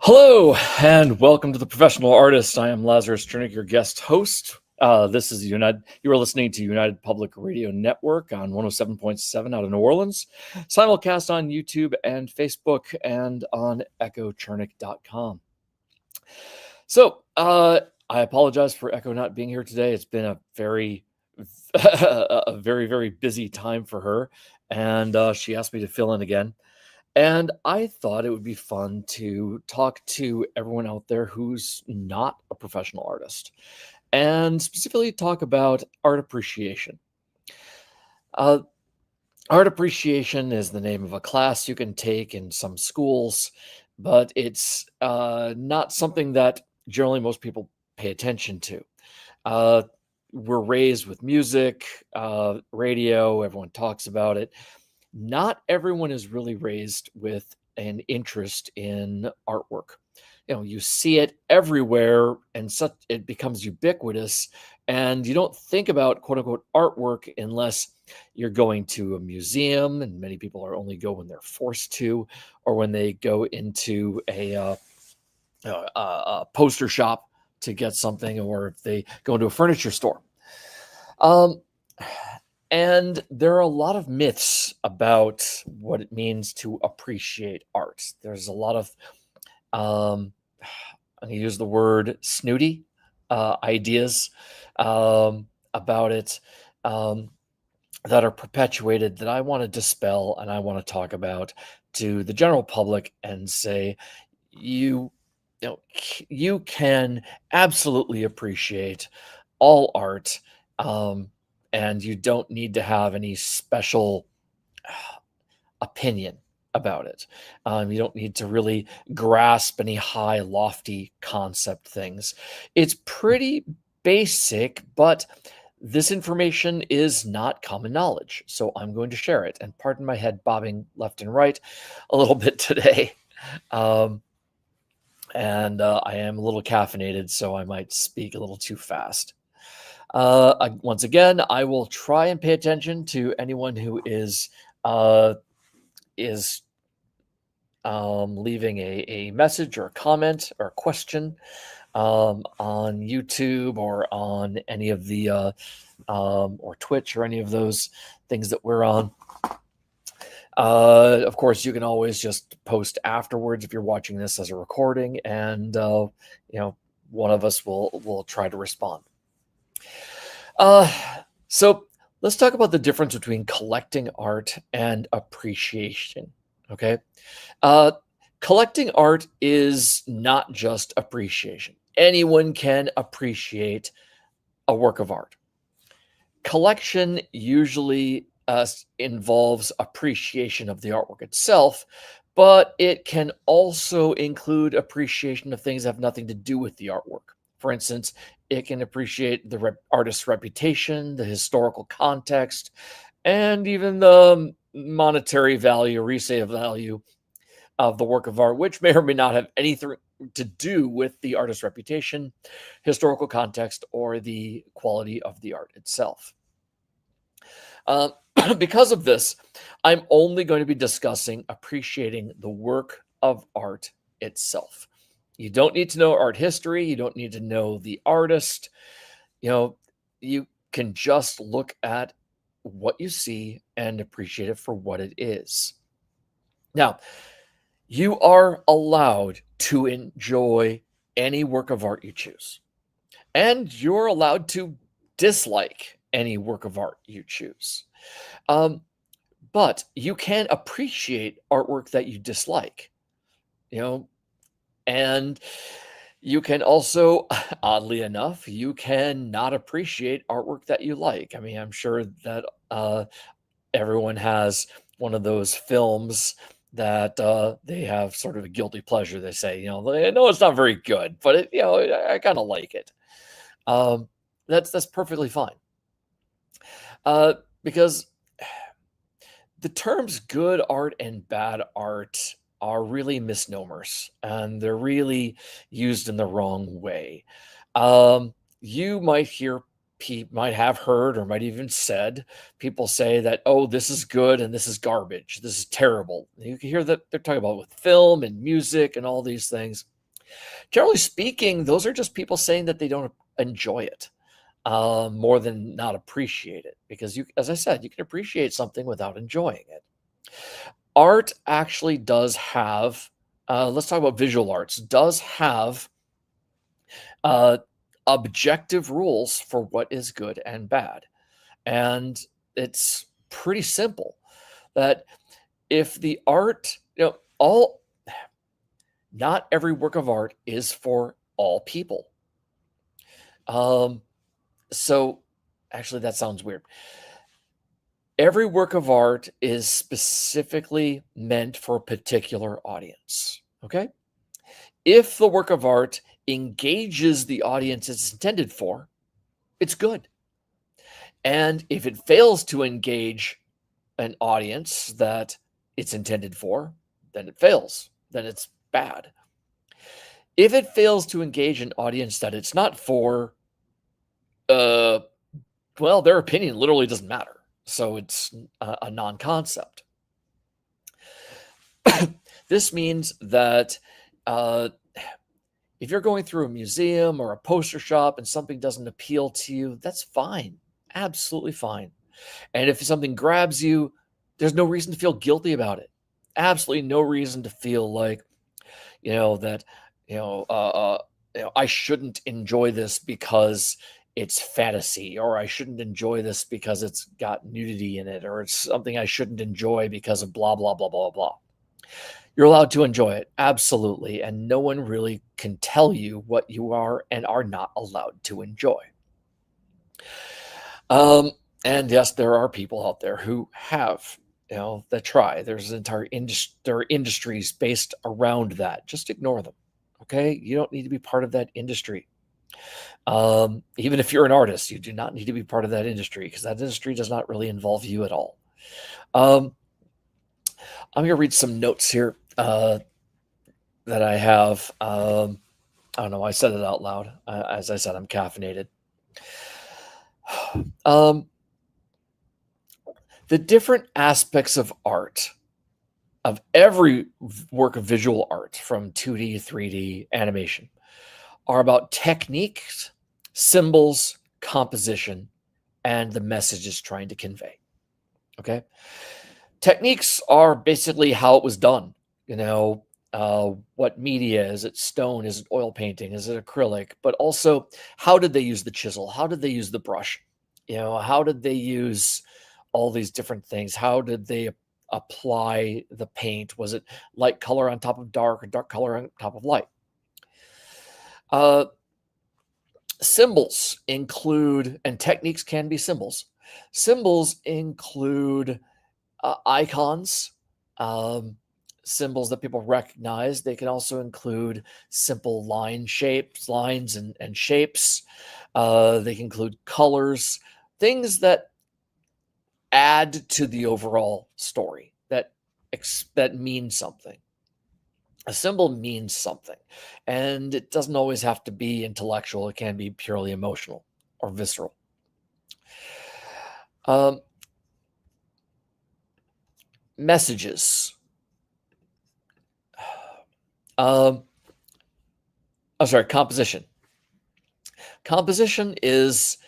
Hello, and welcome to The Professional Artist. I am Lazarus, Chernik, your guest host. This is United. You are listening to United Public Radio Network on 107.7 out of New Orleans, simulcast on YouTube and Facebook, and on echochernik.com. So, I apologize for Echo not being here today. It's been a very, very busy time for her, and she asked me to fill in again. And I thought it would be fun to talk to everyone out there who's not a professional artist, and specifically talk about art appreciation. Art appreciation is the name of a class you can take in some schools, but it's not something that generally most people pay attention to. We're raised with music, radio, everyone talks about it. Not everyone is really raised with an interest in artwork. You see it everywhere, and it becomes ubiquitous, and you don't think about quote unquote artwork unless you're going to a museum, and many people are only go when they're forced to, or when they go into a poster shop to get something, or if they go into a furniture store. And there are a lot of myths about what it means to appreciate art. There's a lot of, I'm going to use the word snooty ideas about it that are perpetuated that I want to dispel, and I want to talk about to the general public and say, you can absolutely appreciate all art. And you don't need to have any special opinion about it. You don't need to really grasp any high, lofty concept things. It's pretty basic, but this information is not common knowledge, so I'm going to share it. And pardon my head bobbing left and right a little bit today. And I am a little caffeinated, so I might speak a little too fast. Once again, I will try and pay attention to anyone who is leaving a message or a comment or a question on YouTube or on any of the or Twitch or any of those things that we're on. Of course, you can always just post afterwards if you're watching this as a recording, and one of us will try to respond. So let's talk about the difference between collecting art and appreciation. Okay. Collecting art is not just appreciation. Anyone can appreciate a work of art. Collection usually involves appreciation of the artwork itself, but it can also include appreciation of things that have nothing to do with the artwork. For instance, it can appreciate the artist's reputation, the historical context, and even the monetary value, resale value of the work of art, which may or may not have anything to do with the artist's reputation, historical context, or the quality of the art itself. Because of this, I'm only going to be discussing appreciating the work of art itself. You don't need to know art history. You don't need to know the artist. You can just look at what you see and appreciate it for what it is. Now, you are allowed to enjoy any work of art you choose, and you're allowed to dislike any work of art you choose. But you can appreciate artwork that you dislike, and you can also, oddly enough, you can not appreciate artwork that you like. I mean, I'm sure that everyone has one of those films that they have sort of a guilty pleasure. They say, they know it's not very good, but I kind of like it. That's perfectly fine. Because the terms good art and bad art are really misnomers, and they're really used in the wrong way. You might have heard, or might even said, people say that, oh, this is good and this is garbage. This is terrible. You can hear that they're talking about with film and music and all these things. Generally speaking, those are just people saying that they don't enjoy it more than not appreciate it. Because as I said, you can appreciate something without enjoying it. Art actually does have, let's talk about visual arts, does have objective rules for what is good and bad. And it's pretty simple that if the art, not every work of art is for all people. So actually, that sounds weird. Every work of art is specifically meant for a particular audience. Okay? If the work of art engages the audience it's intended for, it's good. And if it fails to engage an audience that it's intended for, then it fails. Then it's bad. If it fails to engage an audience that it's not for, well, their opinion literally doesn't matter. So it's a non-concept. This means that if you're going through a museum or a poster shop and something doesn't appeal to you, that's fine. Absolutely fine. And if something grabs you, there's no reason to feel guilty about it. Absolutely no reason to feel like, that, I shouldn't enjoy this because it's fantasy, or I shouldn't enjoy this because it's got nudity in it, or it's something I shouldn't enjoy because of blah, blah, blah, blah, blah. You're allowed to enjoy it, absolutely, and no one really can tell you what you are and are not allowed to enjoy. And yes, there are people out there who have, that try. There's entire there are industries based around that. Just ignore them, okay? You don't need to be part of that industry. Even if you're an artist, you do not need to be part of that industry, because that industry does not really involve you at all. I'm going to read some notes here that I have. I don't know. I said it out loud. As I said, I'm caffeinated. The different aspects of art, of every work of visual art, from 2D, 3D, animation, are about techniques, symbols, composition, and the message it's trying to convey. Okay? Techniques are basically how it was done. What media? Is it stone? Is it oil painting? Is it acrylic? But also, how did they use the chisel? How did they use the brush? How did they use all these different things? How did they apply the paint? Was it light color on top of dark, or dark color on top of light? Symbols include, and techniques can be symbols. Symbols include icons, symbols that people recognize. They can also include simple lines and shapes. They can include colors, things that add to the overall story, that means something. A symbol means something, and it doesn't always have to be intellectual. It can be purely emotional or visceral. Messages. Composition. Composition is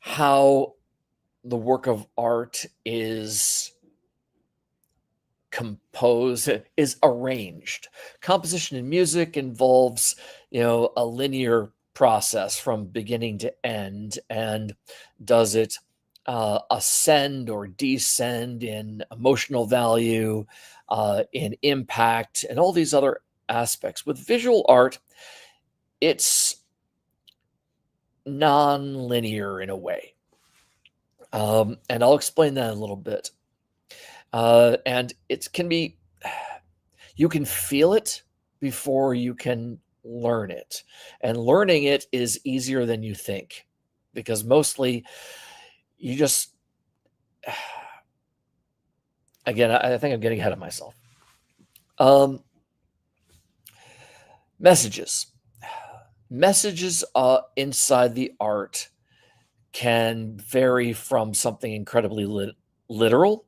how the work of art is composed, is arranged. Composition in music involves, a linear process from beginning to end, and does it ascend or descend in emotional value, in impact, and all these other aspects. With visual art, it's non-linear in a way. And I'll explain that in a little bit. And it can be, you can feel it before you can learn it. And learning it is easier than you think, because mostly you just, again, I think I'm getting ahead of myself. Messages. Messages inside the art can vary from something incredibly literal,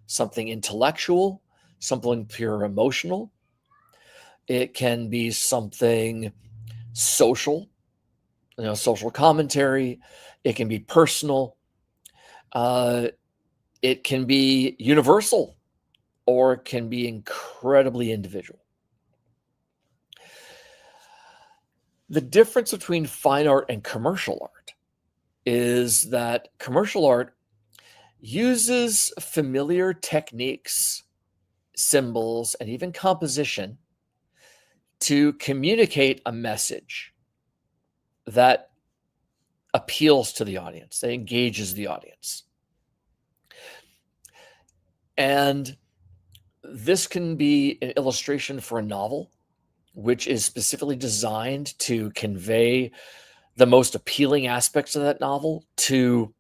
something intellectual, something pure emotional. It can be something social, social commentary. It can be personal. It can be universal, or it can be incredibly individual. The difference between fine art and commercial art is that commercial art uses familiar techniques, symbols, and even composition to communicate a message that appeals to the audience, that engages the audience. And this can be an illustration for a novel, which is specifically designed to convey the most appealing aspects of that novel to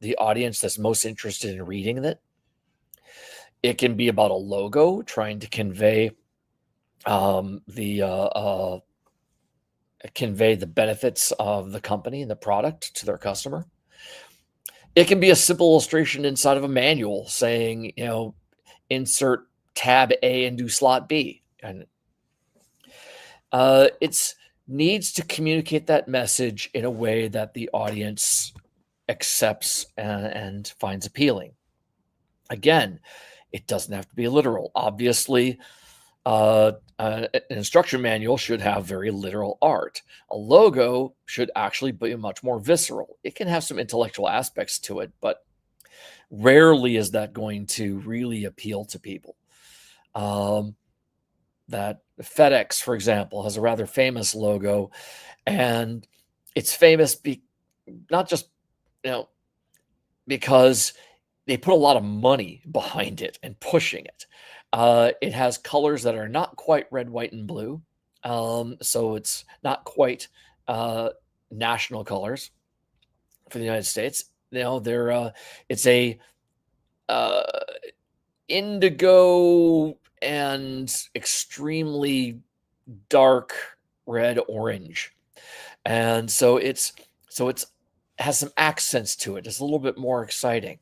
the audience that's most interested in reading it. It can be about a logo trying to convey the benefits of the company and the product to their customer. It can be a simple illustration inside of a manual saying, insert tab A into slot B. And it needs to communicate that message in a way that the audience accepts and finds appealing. Again, it doesn't have to be literal. Obviously, an instruction manual should have very literal art. A logo should actually be much more visceral. It can have some intellectual aspects to it, but rarely is that going to really appeal to people. That FedEx, for example, has a rather famous logo, and it's famous not just because they put a lot of money behind it and pushing it. It has colors that are not quite red, white, and blue. So it's not quite national colors for the United States. It's a indigo and extremely dark red orange. And so it's has some accents to it. It's a little bit more exciting.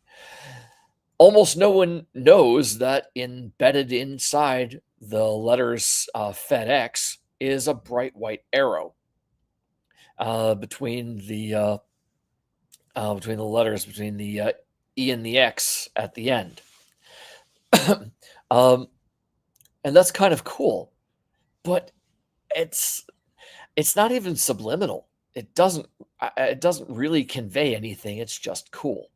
Almost no one knows that embedded inside the letters FedEx is a bright white arrow between the letters, between the E and the X at the end. And that's kind of cool, but it's not even subliminal. It doesn't really convey anything. It's just cool.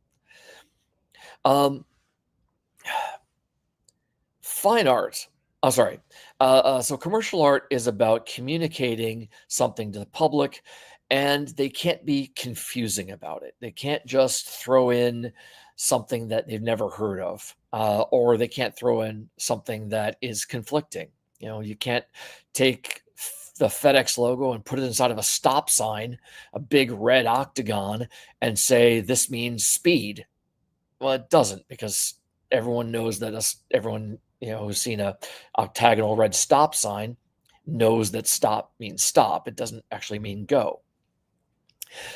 Fine art. Oh, sorry. So commercial art is about communicating something to the public, and they can't be confusing about it. They can't just throw in something that they've never heard of, or they can't throw in something that is conflicting. You can't take the FedEx logo and put it inside of a stop sign, a big red octagon, and say this means speed. Well, it doesn't, because everyone knows that everyone who's seen a octagonal red stop sign knows that stop means stop. It doesn't actually mean go.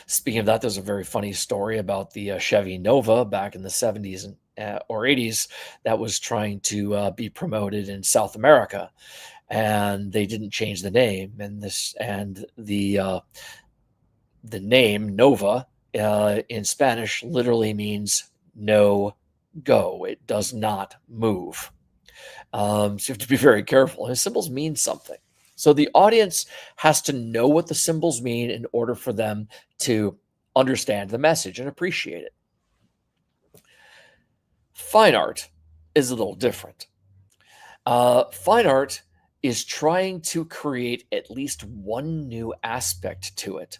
Speaking of that, there's a very funny story about the Chevy Nova back in the 70s or 80s that was trying to be promoted in South America, and they didn't change the name. And the name Nova in Spanish literally means no go. It does not move. So you have to be very careful. And symbols mean something. So the audience has to know what the symbols mean in order for them to understand the message and appreciate it. Fine art is a little different. Fine art is trying to create at least one new aspect to it.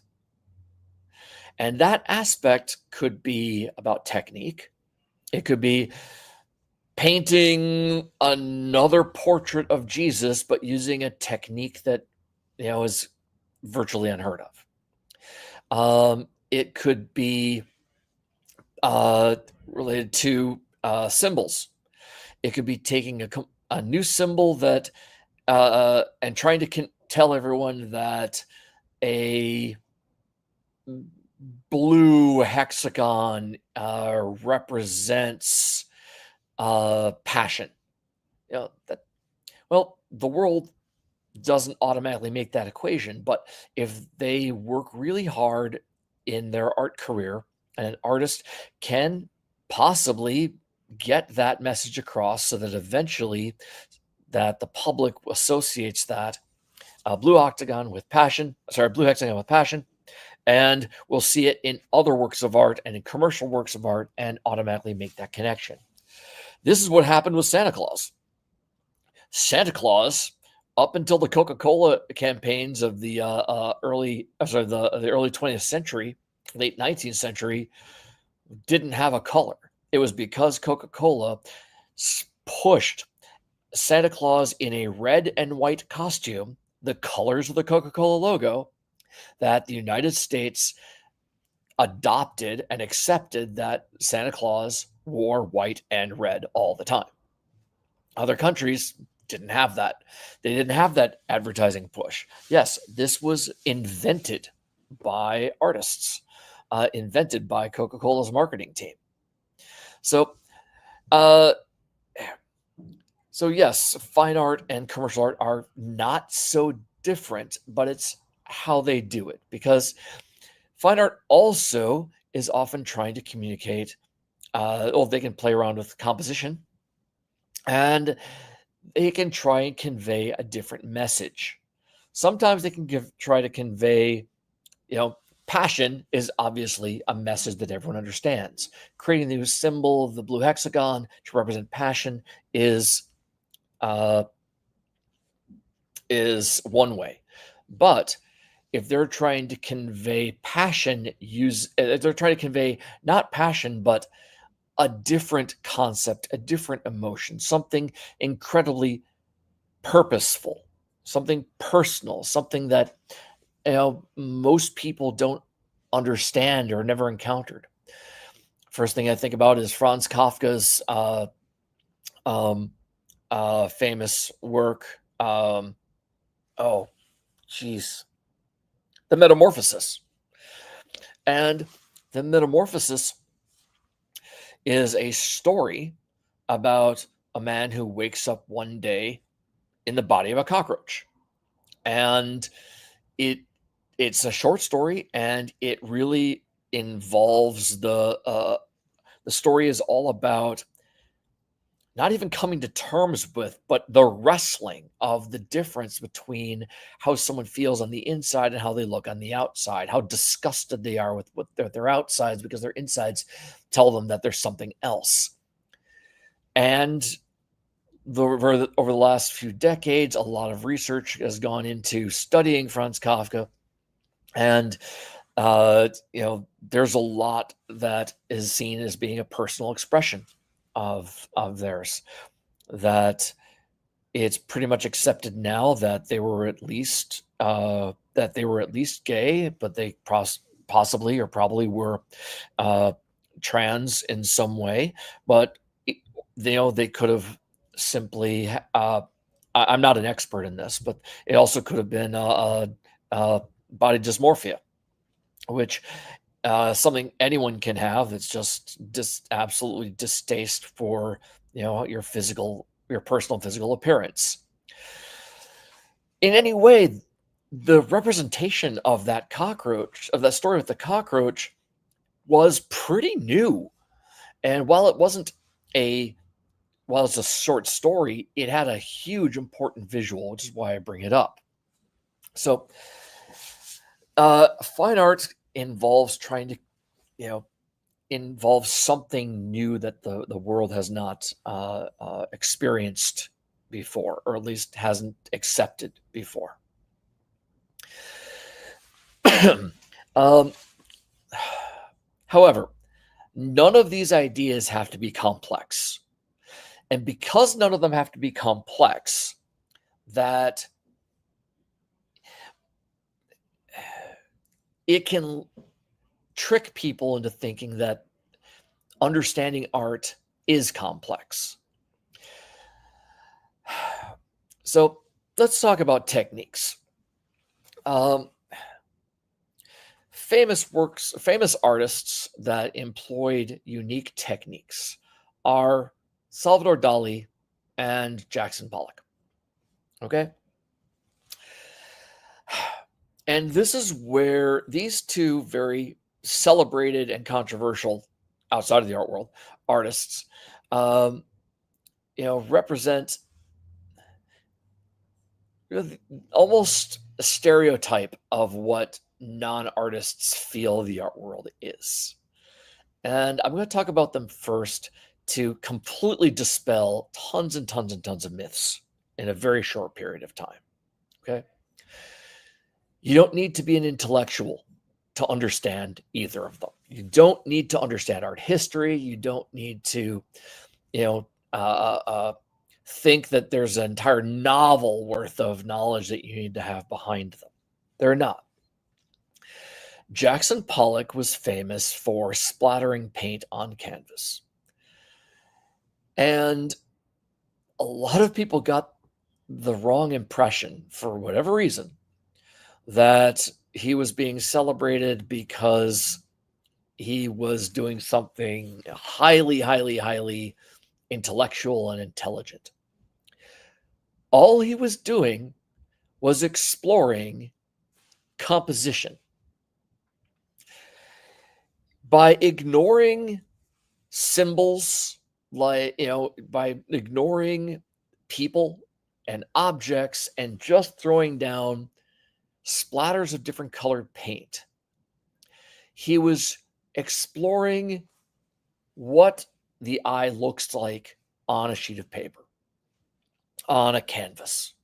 And that aspect could be about technique. It could be painting another portrait of Jesus, but using a technique that is virtually unheard of. It could be related to symbols. It could be taking a new symbol that and trying to tell everyone that a blue hexagon represents passion. The world doesn't automatically make that equation, but if they work really hard in their art career, and an artist can possibly get that message across so that eventually that the public associates that blue hexagon with passion, and we'll see it in other works of art and in commercial works of art and automatically make that connection. This is what happened with Santa Claus. Santa Claus, up until the Coca-Cola campaigns of the early 20th century, late 19th century, didn't have a color. It was because Coca-Cola pushed Santa Claus in a red and white costume, the colors of the Coca-Cola logo, that the United States adopted and accepted that Santa Claus wore white and red all the time. Other countries didn't have that. They didn't have that advertising push. Yes, this was invented by artists, invented by Coca-Cola's marketing team. So yes, fine art and commercial art are not so different, but it's how they do it, because fine art also is often trying to communicate. They can play around with composition, and they can try and convey a different message. Sometimes they can try to convey, passion is obviously a message that everyone understands. Creating the symbol of the blue hexagon to represent passion is one way. But if they're trying to convey passion, they're trying to convey not passion, but a different concept, a different emotion, something incredibly purposeful, something personal, something that most people don't understand or never encountered. First thing I think about is Franz Kafka's famous work. The Metamorphosis. And the Metamorphosis is a story about a man who wakes up one day in the body of a cockroach. And it's a short story, and it really involves the story is all about not even coming to terms with, but the wrestling of the difference between how someone feels on the inside and how they look on the outside, how disgusted they are with their outsides because their insides tell them that there's something else. And over the last few decades, a lot of research has gone into studying Franz Kafka. And, there's a lot that is seen as being a personal expression of theirs, that it's pretty much accepted now that they were at least gay, but they possibly or probably were trans in some way. But they could have simply. I'm not an expert in this, but it also could have been body dysmorphia, which something anyone can have. It's just absolutely distaste for your personal physical appearance. In any way, the representation of that story with the cockroach, was pretty new. And while it's a short story, it had a huge important visual, which is why I bring it up. So fine art involves trying to, involve something new that the world has not experienced before, or at least hasn't accepted before. However, none of these ideas have to be complex. And because none of them have to be complex, that it can trick people into thinking that understanding art is complex. So let's talk about techniques. Famous artists that employed unique techniques are Salvador Dali and Jackson Pollock. Okay? And this is where these two very celebrated and controversial, outside of the art world, artists, represent almost a stereotype of what non-artists feel the art world is. And I'm going to talk about them first to completely dispel tons and tons and tons of myths in a very short period of time. Okay? You don't need to be an intellectual to understand either of them. You don't need to understand art history. You don't need to, think that there's an entire novel worth of knowledge that you need to have behind them. They're not. Jackson Pollock was famous for splattering paint on canvas. And a lot of people got the wrong impression, for whatever reason, that he was being celebrated because he was doing something highly, highly, highly intellectual and intelligent. All he was doing was exploring composition. By ignoring symbols, by ignoring people and objects and just throwing down splatters of different colored paint, he was exploring what the eye looks like on a sheet of paper, on a canvas.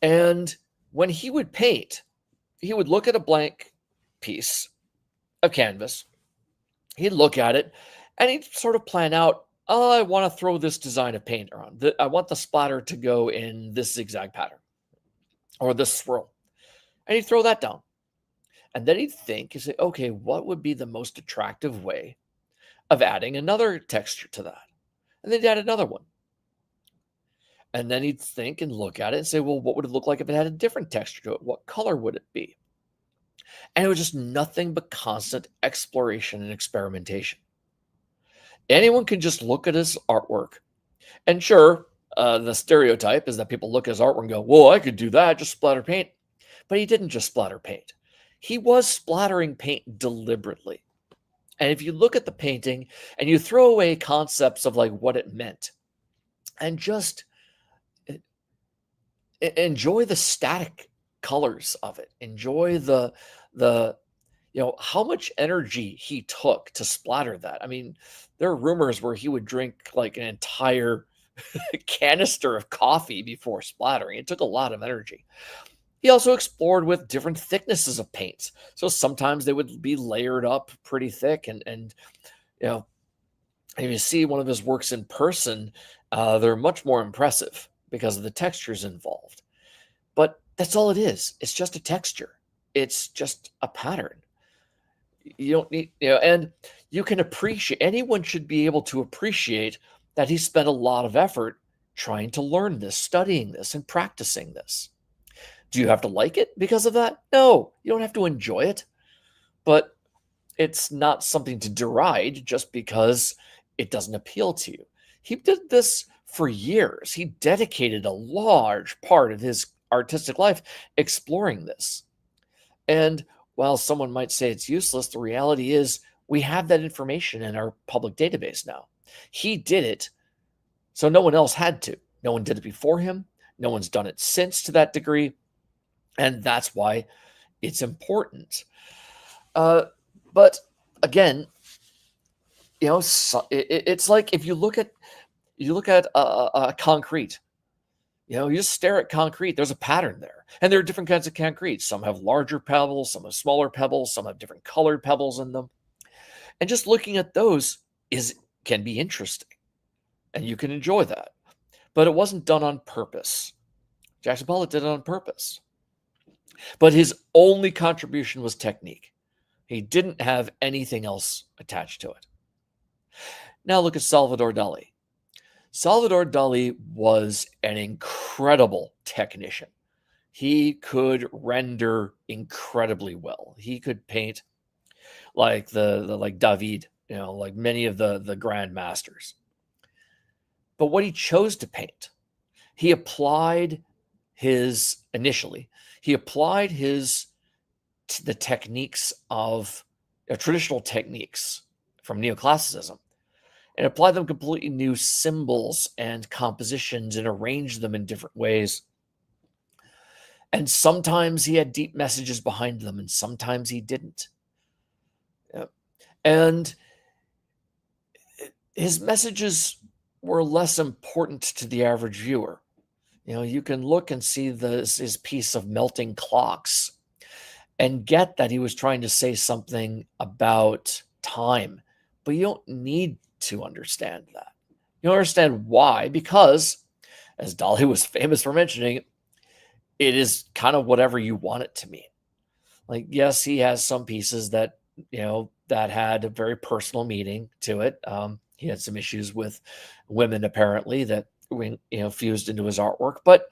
And when he would paint, he would look at a blank piece of canvas, he'd look at it, and he'd sort of plan out, oh, I want to throw this design of paint around. I want the splatter to go in this zigzag pattern or this swirl. And he'd throw that down. And then he'd think, he'd say, okay, what would be the most attractive way of adding another texture to that? And then he'd add another one. And then he'd think and look at it and say, well, what would it look like if it had a different texture to it? What color would it be? And it was just nothing but constant exploration and experimentation. Anyone can just look at his artwork. And sure, the stereotype is that people look at his artwork and go, well, I could do that, just splatter paint. But he didn't just splatter paint. He was splattering paint deliberately. And if you look at the painting and you throw away concepts of like what it meant and just enjoy the static colors of it, enjoy the how much energy he took to splatter that. I mean, there are rumors where he would drink like an entire canister of coffee before splattering. It took a lot of energy. He also explored with different thicknesses of paints. So sometimes they would be layered up pretty thick. And if you see one of his works in person, they're much more impressive because of the textures involved. But that's all it is. It's just a texture. It's just a pattern. You don't need, and you can appreciate, anyone should be able to appreciate that he spent a lot of effort trying to learn this, studying this, and practicing this. Do you have to like it because of that? No, you don't have to enjoy it, but it's not something to deride just because it doesn't appeal to you. He did this for years. He dedicated a large part of his artistic life exploring this. And while someone might say it's useless, the reality is we have that information in our public database now. He did it, so no one else had to. No one did it before him. No one's done it since to that degree. And that's why it's important. But again, it's like if you look at concrete. You just stare at concrete. There's a pattern there. And there are different kinds of concrete. Some have larger pebbles, some have smaller pebbles, some have different colored pebbles in them. And just looking at those can be interesting. and you can enjoy that. But it wasn't done on purpose. Jackson Pollock did it on purpose. But his only contribution was technique. He didn't have anything else attached to it. Now look at Salvador Dali. Salvador Dali was an incredible technician. He could render incredibly well. He could paint like like David, like many of the grandmasters. But what he chose to paint, he applied the techniques of traditional techniques from neoclassicism and applied them completely new symbols and compositions and arranged them in different ways. And sometimes he had deep messages behind them, and sometimes he didn't. And his messages were less important to the average viewer. You can look and see his piece of melting clocks and get that he was trying to say something about time, but you don't need to understand that. You understand why, because, as Dali was famous for mentioning, it is kind of whatever you want it to mean. Like, yes, he has some pieces that, that had a very personal meaning to it. He had some issues with women, apparently, that fused into his artwork. But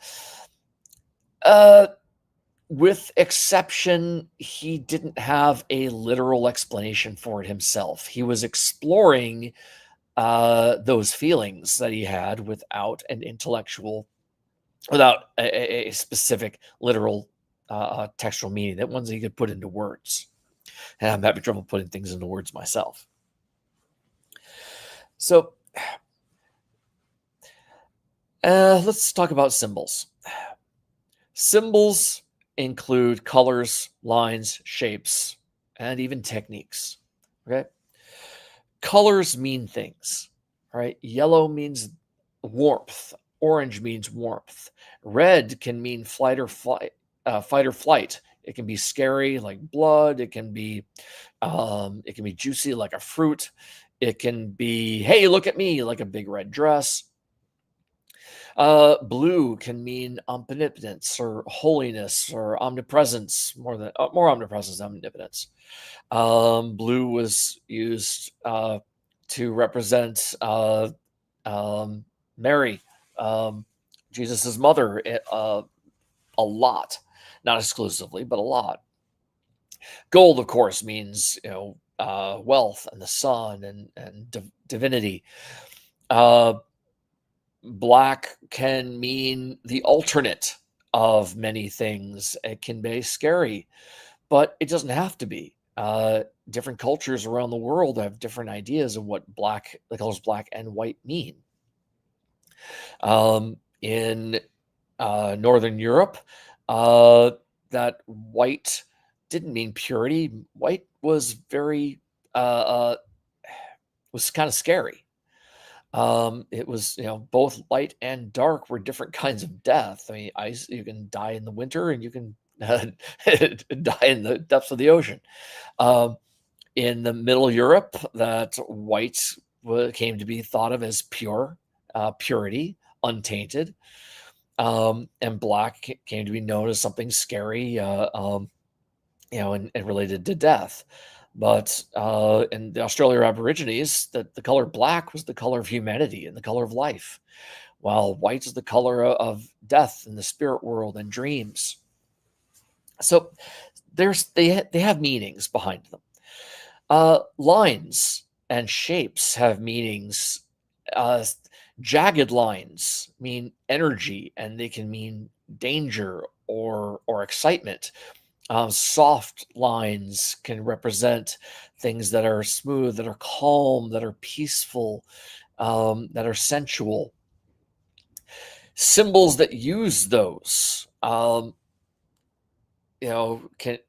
with exception, he didn't have a literal explanation for it himself. He was exploring those feelings that he had without a specific literal textual meaning, that ones he could put into words. And I'm having trouble putting things into words myself. So let's talk about symbols. Symbols include colors, lines, shapes, and even techniques. Okay? Colors mean things. Right? Yellow means warmth. Orange means warmth. Red can mean fight or flight. It can be scary, like blood. It can be juicy, like a fruit. It can be, hey, look at me, like a big red dress. Blue can mean omnipotence or holiness or omnipresence, more omnipresence than omnipotence. Blue was used to represent Mary, Jesus's mother, a lot, not exclusively, but a lot. Gold, of course, means wealth and the sun and divinity. Black can mean the alternate of many things. It can be scary, but it doesn't have to be. Different cultures around the world have different ideas of what the colors black and white mean. In Northern Europe, that white didn't mean purity. White was was kind of scary. It was, both light and dark were different kinds of death. I mean, ice, you can die in the winter and you can die in the depths of the ocean. In the Middle Europe, that white came to be thought of as pure, purity, untainted. And black came to be known as something scary, and related to death. But in the Australian Aborigines, the color black was the color of humanity and the color of life, while white is the color of death in the spirit world and dreams. So they have meanings behind them. Lines and shapes have meanings. Jagged lines mean energy, and they can mean danger or excitement. Soft lines can represent things that are smooth, that are calm, that are peaceful, that are sensual. Symbols that use those, can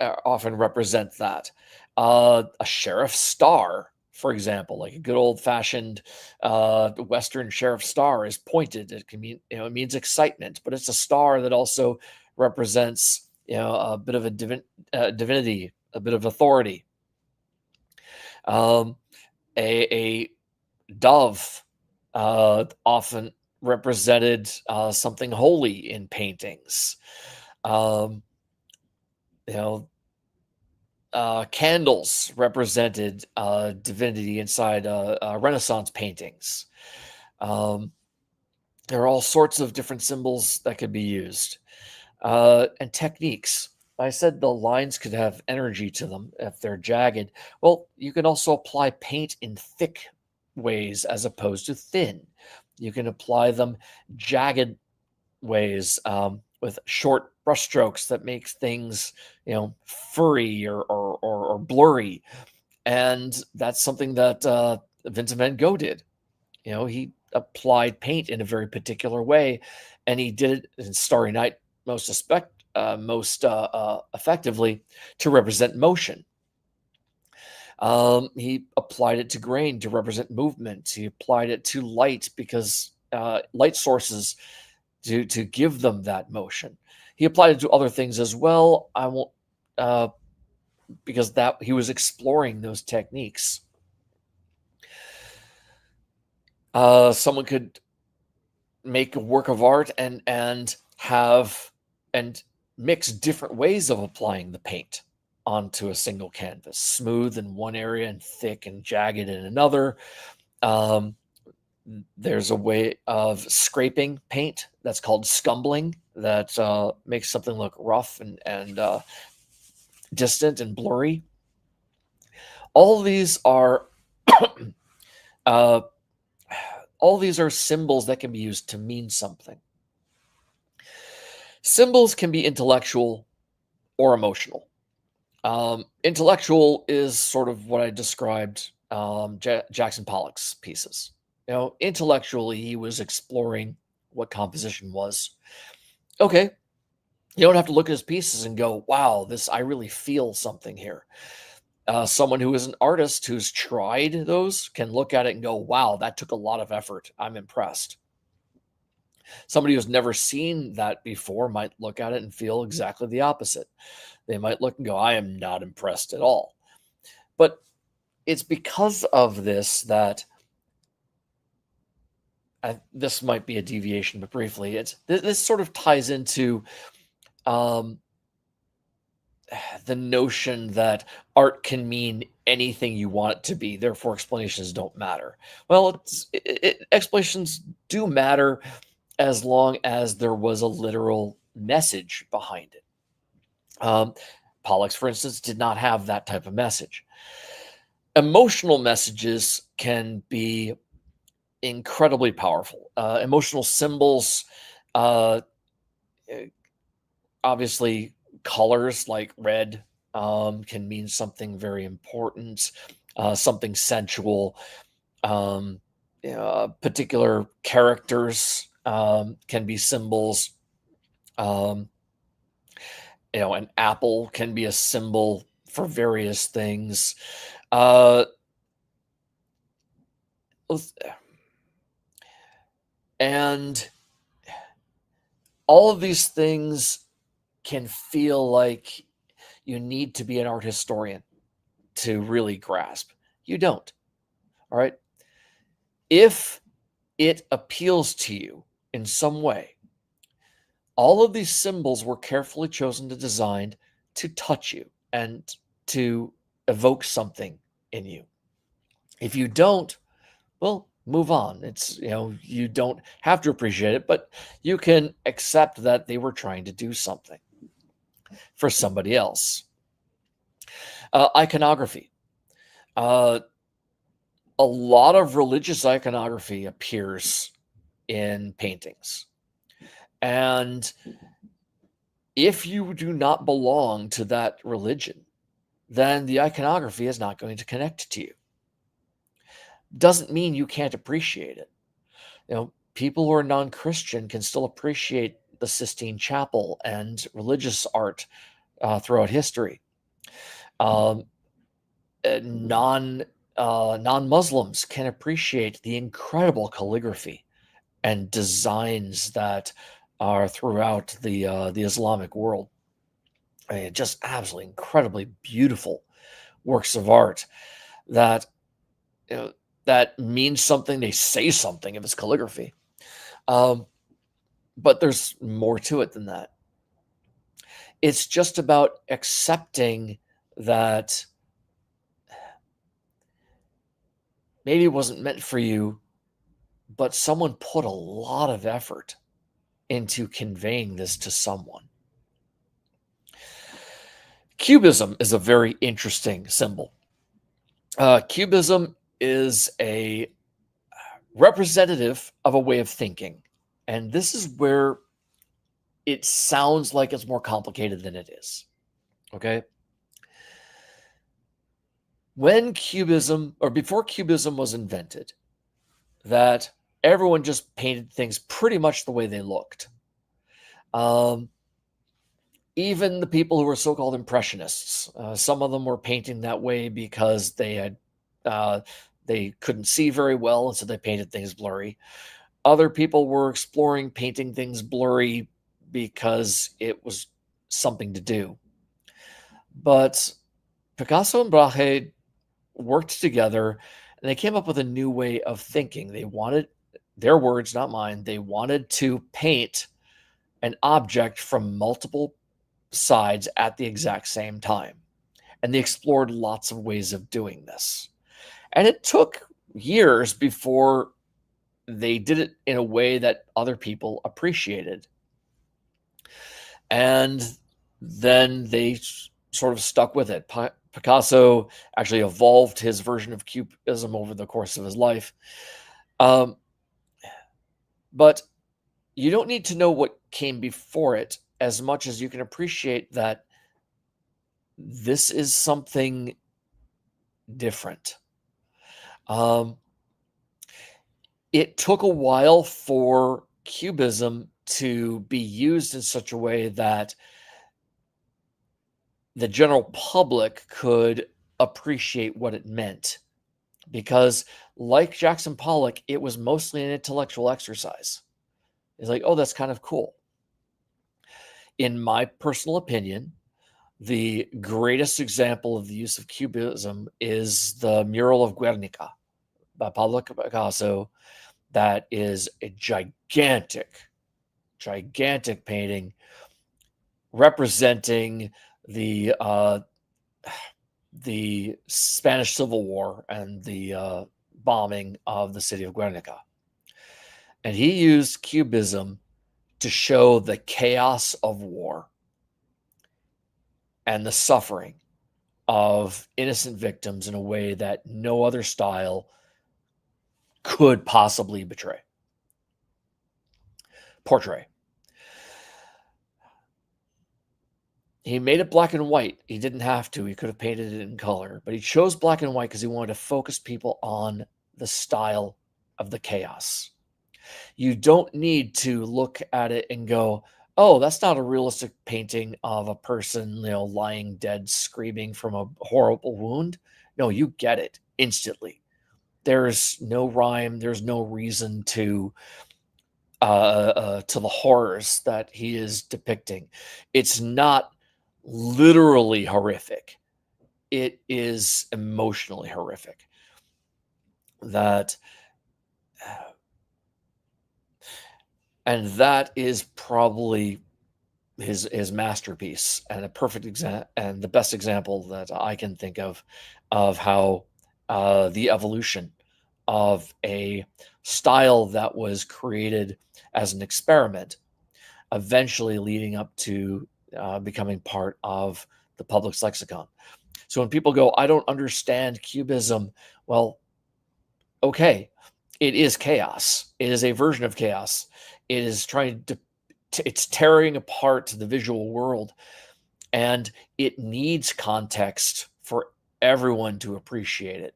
often represent that. A sheriff's star, for example, like a good old-fashioned Western sheriff's star, is pointed. It can mean, it means excitement, but it's a star that also represents a bit of a divinity, a bit of authority. A dove often represented something holy in paintings. Um, you know, Candles represented divinity inside Renaissance paintings. Um, there are all sorts of different symbols that could be used, and techniques. I said the lines could have energy to them if they're jagged. Well, you can also apply paint in thick ways as opposed to thin. You can apply them jagged ways, with short brushstrokes that makes things, furry or blurry. And that's something that Vincent van Gogh did. He applied paint in a very particular way, and he did it in Starry Night most effectively to represent motion. He applied it to grain to represent movement. He applied it to light because light sources to give them that motion. He applied it to other things as well. I won't because that he was exploring those techniques. Someone could make a work of art and mix different ways of applying the paint onto a single canvas, smooth in one area and thick and jagged in another. There's a way of scraping paint that's called scumbling that makes something look rough and distant and blurry. All these are symbols that can be used to mean something. Symbols can be intellectual or emotional. Intellectual is sort of what I described Jackson Pollock's pieces. Intellectually, he was exploring what composition was. Okay, you don't have to look at his pieces and go, wow, I really feel something here. Someone who is an artist who's tried those can look at it and go, wow, that took a lot of effort. I'm impressed. Somebody who's never seen that before might look at it and feel exactly the opposite. They might look and go, I am not impressed at all. But it's because of this that this might be a deviation, but briefly, this sort of ties into the notion that art can mean anything you want it to be, therefore explanations don't matter. Well, explanations do matter as long as there was a literal message behind it. Pollock's, for instance, did not have that type of message. Emotional messages can be incredibly powerful. Emotional symbols, obviously, colors like red can mean something very important, something sensual. Particular characters can be symbols. An apple can be a symbol for various things. And all of these things can feel like you need to be an art historian to really grasp. You don't. All right. If it appeals to you in some way, all of these symbols were carefully chosen to design to touch you and to evoke something in you. If you don't, well, move on. It's, you don't have to appreciate it, but you can accept that they were trying to do something for somebody else. Iconography. A lot of religious iconography appears in paintings. And if you do not belong to that religion, then the iconography is not going to connect to you. Doesn't mean you can't appreciate it. People who are non-Christian can still appreciate the Sistine Chapel and religious art throughout history. Non-Muslims can appreciate the incredible calligraphy and designs that are throughout the Islamic world. Just absolutely incredibly beautiful works of art that that means something. They say something if it's calligraphy. But there's more to it than that. It's just about accepting that maybe it wasn't meant for you, but someone put a lot of effort into conveying this to someone. Cubism is a very interesting symbol. Cubism is a representative of a way of thinking. And this is where it sounds like it's more complicated than it is. Okay? When Cubism, or before Cubism was invented, that everyone just painted things pretty much the way they looked. Even the people who were so-called impressionists, some of them were painting that way because they couldn't see very well, and so they painted things blurry. Other people were exploring painting things blurry because it was something to do. But Picasso and Brahe worked together, and they came up with a new way of thinking. They wanted, their words, not mine, they wanted to paint an object from multiple sides at the exact same time. And they explored lots of ways of doing this. And it took years before they did it in a way that other people appreciated. And then they sort of stuck with it. Picasso actually evolved his version of Cubism over the course of his life. But you don't need to know what came before it as much as you can appreciate that this is something different. It took a while for Cubism to be used in such a way that the general public could appreciate what it meant. Because like Jackson Pollock, it was mostly an intellectual exercise. It's like, oh, that's kind of cool. In my personal opinion, the greatest example of the use of Cubism is the mural of Guernica by Pablo Picasso. That is a gigantic painting representing the Spanish Civil War and the bombing of the city of Guernica. And he used Cubism to show the chaos of war and the suffering of innocent victims in a way that no other style could possibly portray. He made it black and white. He didn't have to. He could have painted it in color, but he chose black and white because he wanted to focus people on the style of the chaos. You don't need to look at it and go, oh, that's not a realistic painting of a person, lying dead, screaming from a horrible wound. No, you get it instantly. There's no rhyme. There's no reason to the horrors that he is depicting. It's not literally horrific. It is emotionally horrific. And that is probably his masterpiece, and a perfect example, and the best example that I can think of how the evolution of a style that was created as an experiment, eventually leading up to becoming part of the public's lexicon. So when people go, I don't understand Cubism, well, okay, it is chaos. It is a version of chaos. It is trying to, it's tearing apart the visual world, and it needs context for everyone to appreciate it.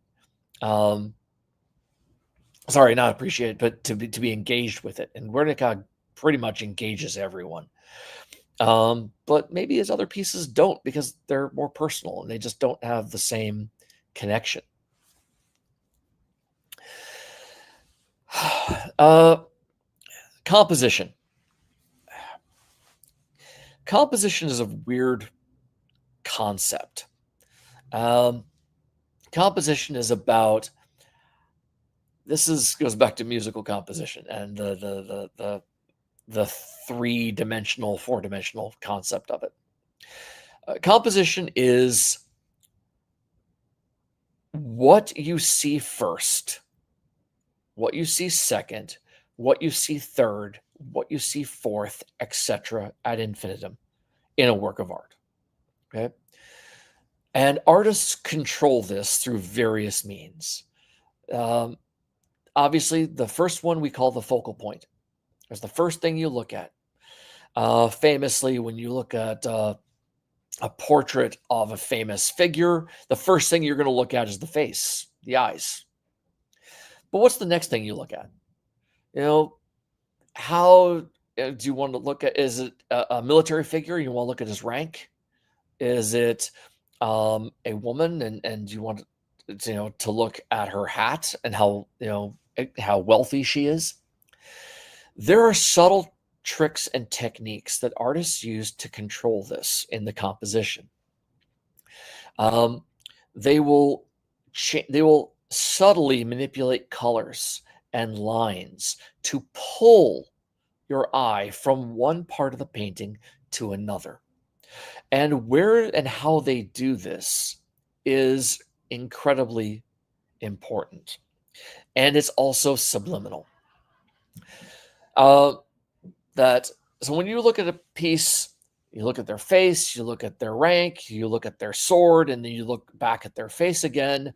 Sorry, not appreciate it, but to be engaged with it. And Guernica pretty much engages everyone. But maybe his other pieces don't, because they're more personal and they just don't have the same connection. Composition. Composition is a weird concept. Composition is about goes back to musical composition and the three-dimensional, four-dimensional concept of it. Composition is what you see first, what you see second, what you see third, what you see fourth, etc. ad infinitum in a work of art. Okay. And artists control this through various means. Obviously, the first one we call the focal point. It's the first thing you look at. Famously, when you look at a portrait of a famous figure, the first thing you're going to look at is the face, the eyes. But what's the next thing you look at? How do you want to look at? Is it a military figure? You want to look at his rank? Is it a woman, and you want to look at her hat and how wealthy she is? There are subtle tricks and techniques that artists use to control this in the composition. They will subtly manipulate colors and lines to pull your eye from one part of the painting to another. And where and how they do this is incredibly important. And it's also subliminal. So when you look at a piece, you look at their face, you look at their rank, you look at their sword, and then you look back at their face again.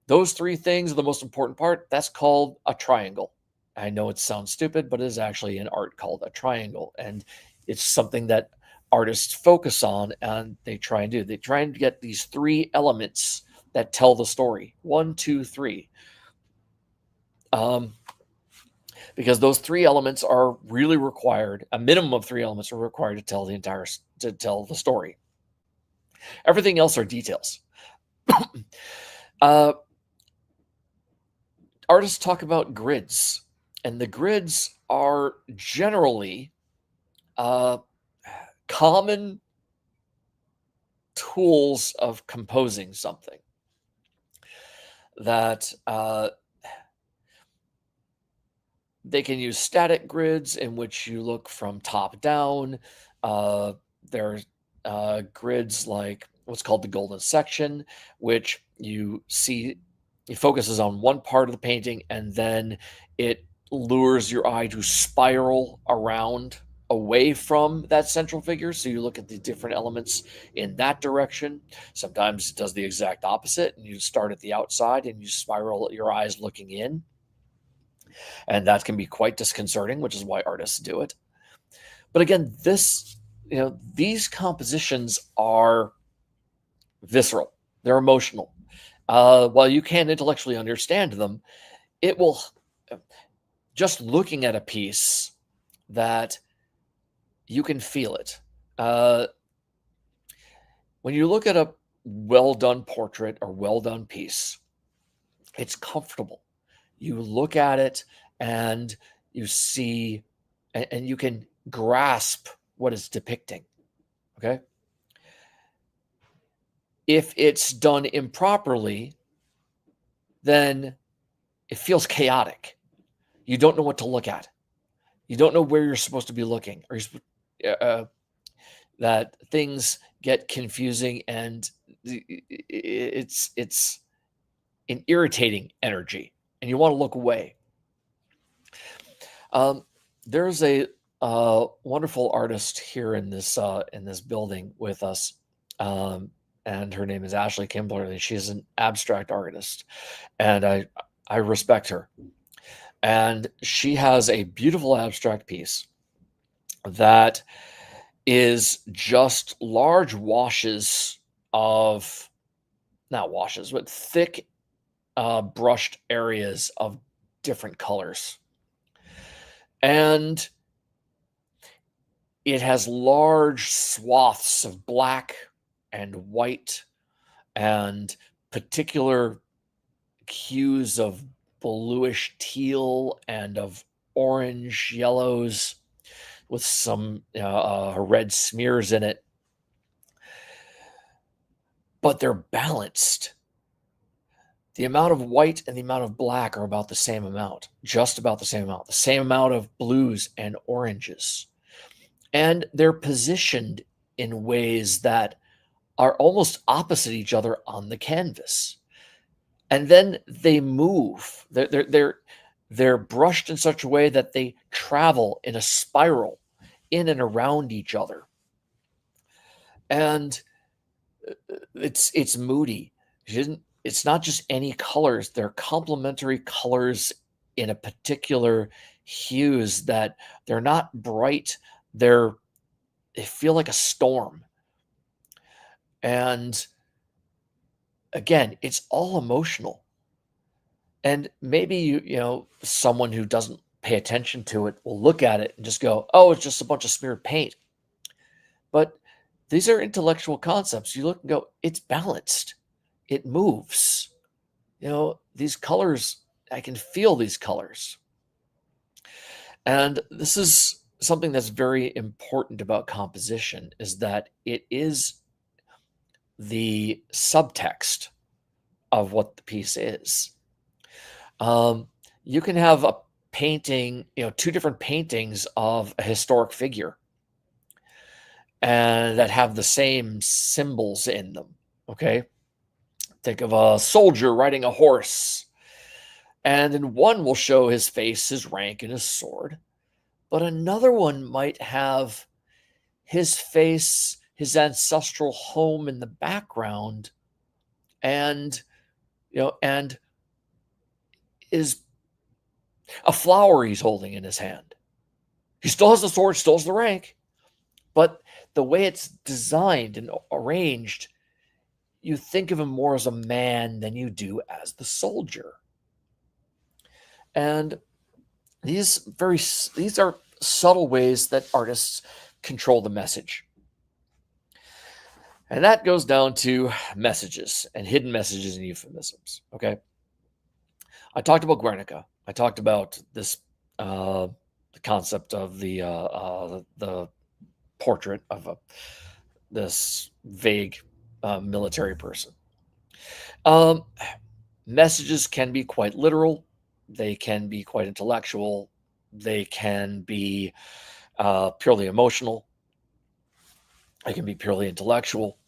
Those three things are the most important part. That's called a triangle. I know it sounds stupid, but it is actually an art called a triangle. And it's something that artists focus on, and they try and do. They try and get these three elements that tell the story. 1, 2, 3. Because those three elements are really required. A minimum of three elements are required to tell the story. Everything else are details. Artists talk about grids, and the grids are generally common tools of composing something that they can use static grids in which you look from top down. There's grids like what's called the golden section, which you see it focuses on one part of the painting, and then it lures your eye to spiral around away from that central figure. So you look at the different elements in that direction. Sometimes it does the exact opposite, and you start at the outside and you spiral your eyes looking in. And that can be quite disconcerting, which is why artists do it. But again, these compositions are visceral. They're emotional. While you can't intellectually understand them, it will just looking at a piece that you can feel it. When you look at a well-done portrait or well-done piece, it's comfortable. You look at it and you see, and you can grasp what it's depicting. Okay. If it's done improperly, then it feels chaotic. You don't know what to look at. You don't know where you're supposed to be looking, or that things get confusing, and it's an irritating energy, and you want to look away. There's a wonderful artist here in this building with us. And her name is Ashley Kimberly. She's an abstract artist, and I respect her. And she has a beautiful abstract piece that is just large washes of, not washes, but thick brushed areas of different colors. And it has large swaths of black and white and particular hues of bluish teal and of orange yellows with some red smears in it. But they're balanced. The amount of white and the amount of black are about the same amount, just about the same amount of blues and oranges. And they're positioned in ways that are almost opposite each other on the canvas. And then they move. They're brushed in such a way that they travel in a spiral in and around each other. And it's moody. It's not just any colors, they're complementary colors in a particular hues that they're not bright, they feel like a storm. And again, it's all emotional. And maybe someone who doesn't pay attention to it will look at it and just go, "Oh, it's just a bunch of smeared paint." But these are intellectual concepts. You look and go, "It's balanced. It moves." These colors, I can feel these colors. And this is something that's very important about composition, is that it is the subtext of what the piece is. You can have a painting, two different paintings of a historic figure and that have the same symbols in them. Okay. Think of a soldier riding a horse, and then one will show his face, his rank, and his sword, but another one might have his face, his ancestral home in the background, and and is a flower he's holding in his hand. He still has the sword, still has the rank, but the way it's designed and arranged, you think of him more as a man than you do as the soldier. And these are subtle ways that artists control the message. And that goes down to messages and hidden messages and euphemisms. Okay. I talked about Guernica. I talked about this, the concept of the portrait of this vague military person. Messages can be quite literal. They can be quite intellectual. They can be purely emotional. They can be purely intellectual.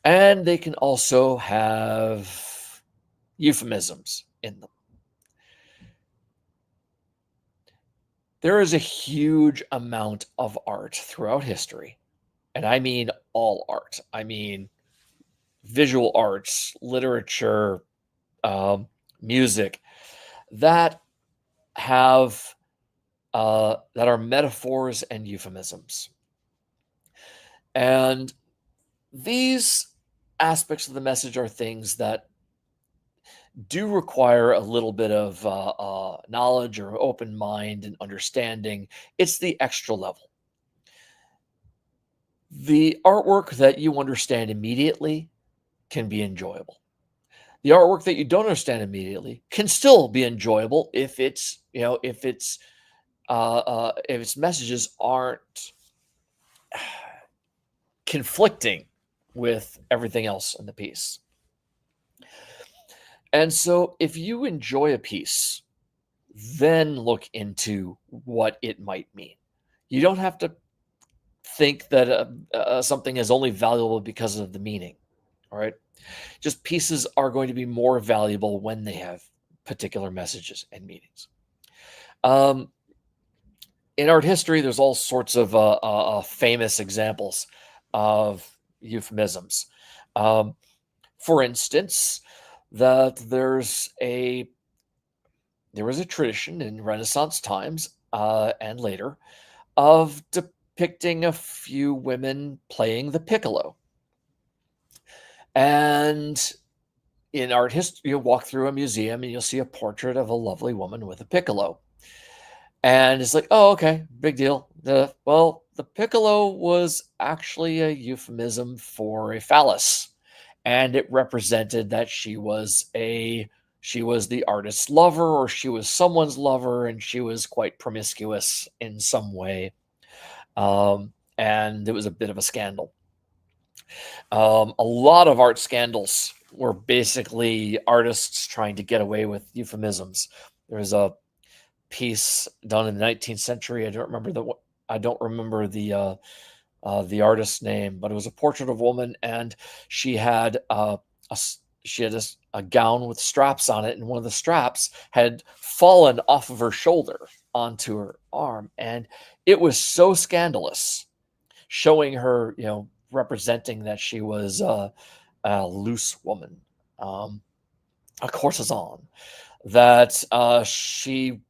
And they can also have euphemisms in them. There is a huge amount of art throughout history. And I mean all art. I mean visual arts, literature, music, that have that are metaphors and euphemisms. And these aspects of the message are things that do require a little bit of knowledge or open mind and understanding. It's the extra level. The artwork that you understand immediately can be enjoyable. The artwork that you don't understand immediately can still be enjoyable if its messages aren't conflicting with everything else in the piece. And so if you enjoy a piece, then look into what it might mean. You don't have to think that something is only valuable because of the meaning. All right. Just pieces are going to be more valuable when they have particular messages and meanings. In art history, there's all sorts of famous examples of euphemisms. For instance, that there was a tradition in Renaissance times and later of depicting a few women playing the piccolo. And in art history, you'll walk through a museum and you'll see a portrait of a lovely woman with a piccolo. And it's like, oh, okay, big deal. The piccolo was actually a euphemism for a phallus, and it represented that she was the artist's lover, or she was someone's lover, and she was quite promiscuous in some way. And it was a bit of a scandal. A lot of art scandals were basically artists trying to get away with euphemisms. There was a piece done in the 19th century. I don't remember the artist's name, but it was a portrait of a woman, and she had a gown with straps on it, and one of the straps had fallen off of her shoulder onto her arm, and it was so scandalous, showing her, representing that she was a loose woman, a courtesan, that she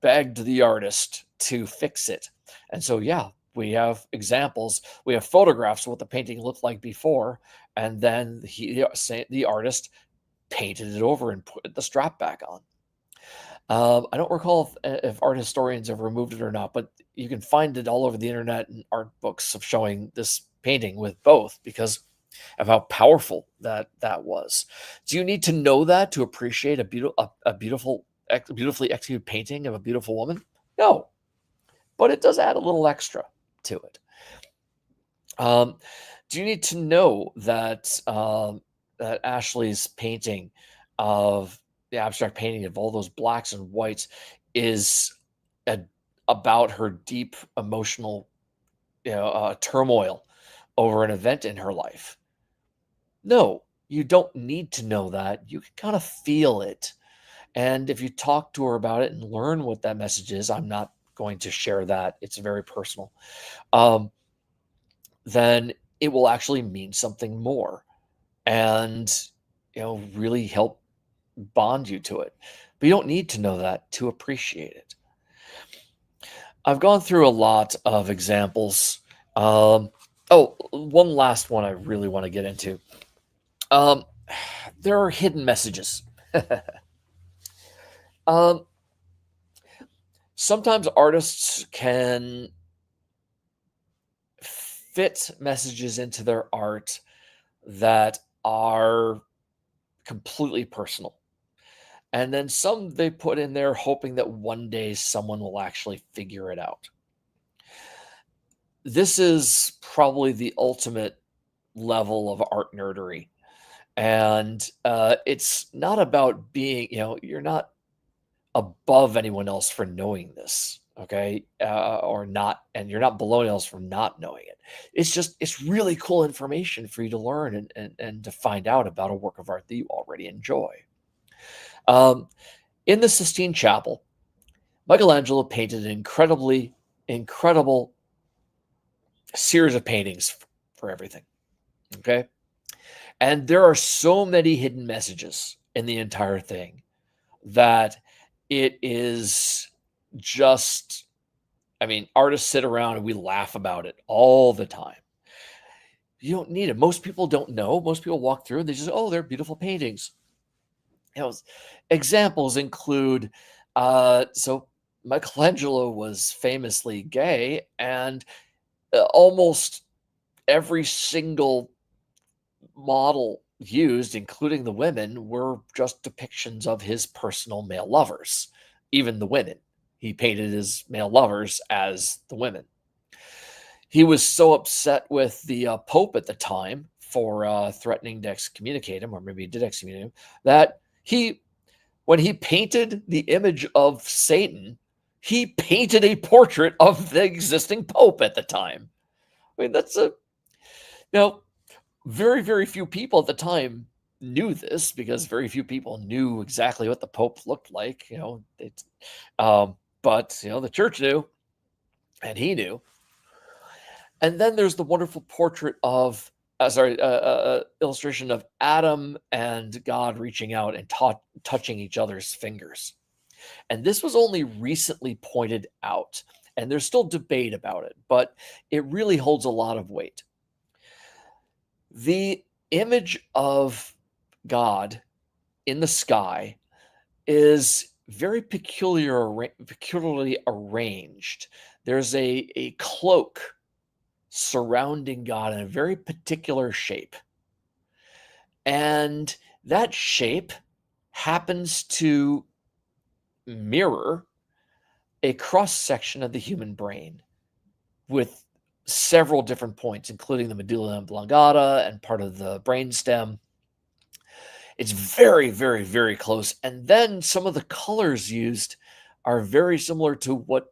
begged the artist to fix it. And so, yeah, we have examples. We have photographs of what the painting looked like before, and then the artist painted it over and put the strap back on. I don't recall if art historians have removed it or not, but you can find it all over the internet and art books of showing this painting with both, because of how powerful that was. Do you need to know that to appreciate a beautifully executed painting of a beautiful woman? No, but it does add a little extra to it. Do you need to know that that Ashley's painting of the abstract painting of all those blacks and whites is about her deep emotional turmoil over an event in her life? No, you don't need to know that. You can kind of feel it. And if you talk to her about it and learn what that message is, I'm not going to share that. It's very personal. Then it will actually mean something more and, really help bond you to it. But you don't need to know that to appreciate it. I've gone through a lot of examples. One last one I really want to get into. There are hidden messages. Sometimes artists can fit messages into their art that are completely personal. And then some they put in there hoping that one day someone will actually figure it out. This is probably the ultimate level of art nerdery. And it's not about being, you're not above anyone else for knowing this, okay? Or not, and you're not below anyone else for not knowing it. It's really cool information for you to learn and to find out about a work of art that you already enjoy. In the Sistine Chapel, Michelangelo painted an incredible series of paintings for everything, okay? And there are so many hidden messages in the entire thing that it is just, artists sit around and we laugh about it all the time. You don't need it. Most people don't know. Most people walk through and they just, they're beautiful paintings. Examples include, so Michelangelo was famously gay, and almost every single model used, including the women, were just depictions of his personal male lovers. Even the women, he painted his male lovers as the women. He was so upset with the Pope at the time for threatening to excommunicate him, or maybe he did excommunicate him, that when he painted the image of Satan, he painted a portrait of the existing Pope at the time. That's very, very few people at the time knew this, because very few people knew exactly what the Pope looked like. But the church knew, and he knew. And then there's the wonderful portrait of, illustration of Adam and God reaching out and touching each other's fingers. And this was only recently pointed out, and there's still debate about it, but it really holds a lot of weight. The image of God in the sky is very peculiarly arranged. There's a cloak surrounding God in a very particular shape. And that shape happens to mirror a cross-section of the human brain with several different points, including the medulla oblongata and part of the brainstem. It's very, very, very close. And then some of the colors used are very similar to what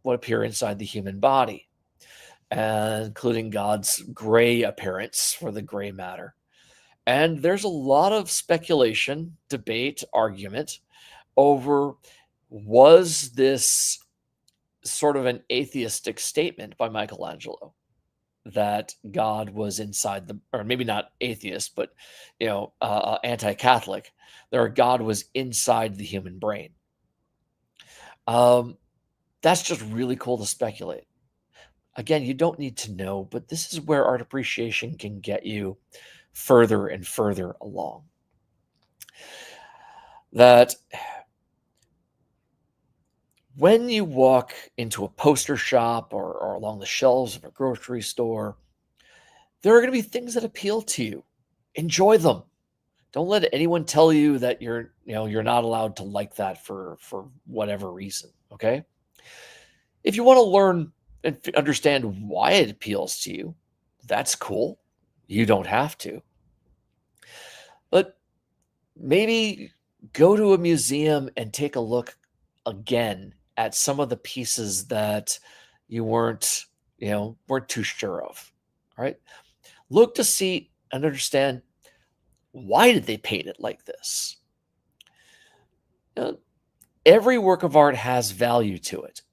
appear inside the human body, including God's gray appearance for the gray matter. And there's a lot of speculation, debate, argument over, was this sort of an atheistic statement by Michelangelo that God was inside or maybe not atheist, but anti-Catholic, God was inside the human brain. That's just really cool to speculate. Again, you don't need to know, but this is where art appreciation can get you further and further along. That when you walk into a poster shop or along the shelves of a grocery store, there are going to be things that appeal to you. Enjoy them. Don't let anyone tell you that you're not allowed to like that for whatever reason. Okay. If you want to learn and understand why it appeals to you, that's cool. You don't have to. But maybe go to a museum and take a look again at some of the pieces that you weren't too sure of. All right. Look to see and understand, why did they paint it like this? Every work of art has value to it.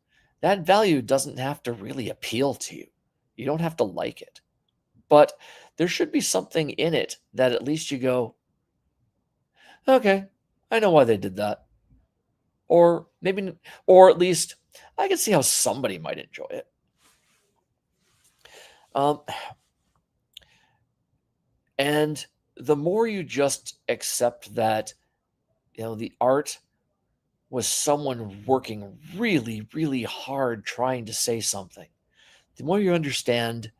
That value doesn't have to really appeal to you. You don't have to like it. But there should be something in it that at least you go, okay, I know why they did that. Or at least I can see how somebody might enjoy it. And the more you just accept that, the art was someone working really, really hard trying to say something, the more you understand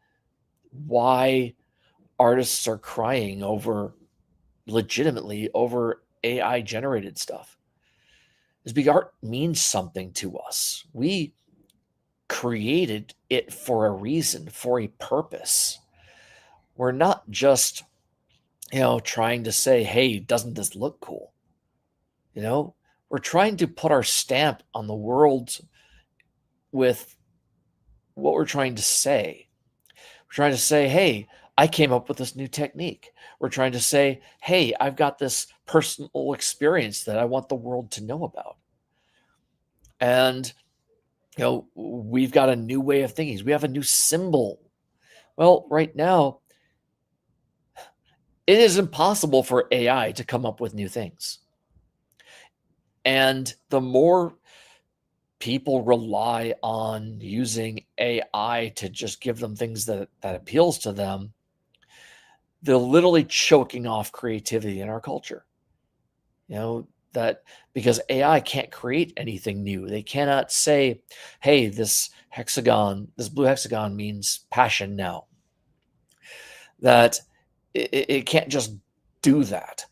why artists are crying legitimately over AI generated stuff. Is because art means something to us. We created it for a reason, for a purpose. We're not just, trying to say, hey, doesn't this look cool? We're trying to put our stamp on the world with what we're trying to say. We're trying to say, hey, I came up with this new technique. We're trying to say, hey, I've got this personal experience that I want the world to know about. And, we've got a new way of thinking. We have a new symbol. Well, right now, it is impossible for AI to come up with new things. And the more people rely on using AI to just give them things that appeals to them, they're literally choking off creativity in our culture. That because AI can't create anything new. They cannot say, hey, this blue hexagon means passion now. That it can't just do that.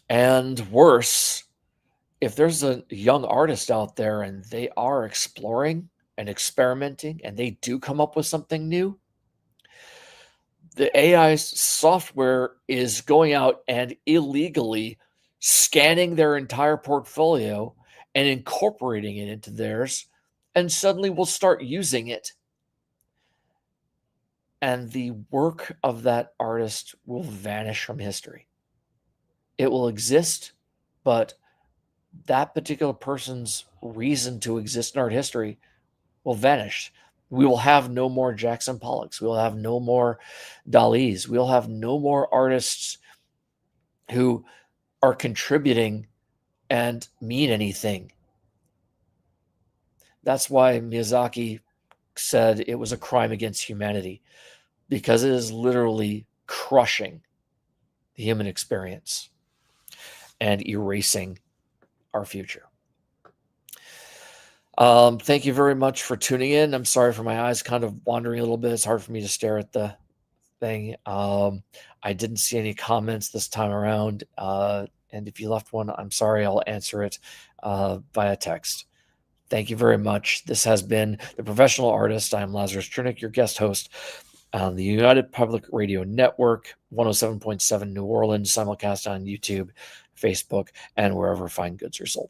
And worse, if there's a young artist out there and they are exploring and experimenting and they do come up with something new, the AI software is going out and illegally scanning their entire portfolio and incorporating it into theirs, and suddenly we'll start using it. And the work of that artist will vanish from history. It will exist, but that particular person's reason to exist in art history will vanish. We will have no more Jackson Pollocks. We will have no more Dalis. We'll have no more artists who are contributing and mean anything. That's why Miyazaki said it was a crime against humanity, because it is literally crushing the human experience and erasing our future. Thank you very much for tuning in. I'm sorry for my eyes kind of wandering a little bit. It's hard for me to stare at the thing. I didn't see any comments this time around. And if you left one, I'm sorry. I'll answer it via text. Thank you very much. This has been The Professional Artist. I'm Lazarus Chernik, your guest host. on the United Public Radio Network, 107.7 New Orleans, simulcast on YouTube, Facebook, and wherever fine goods are sold.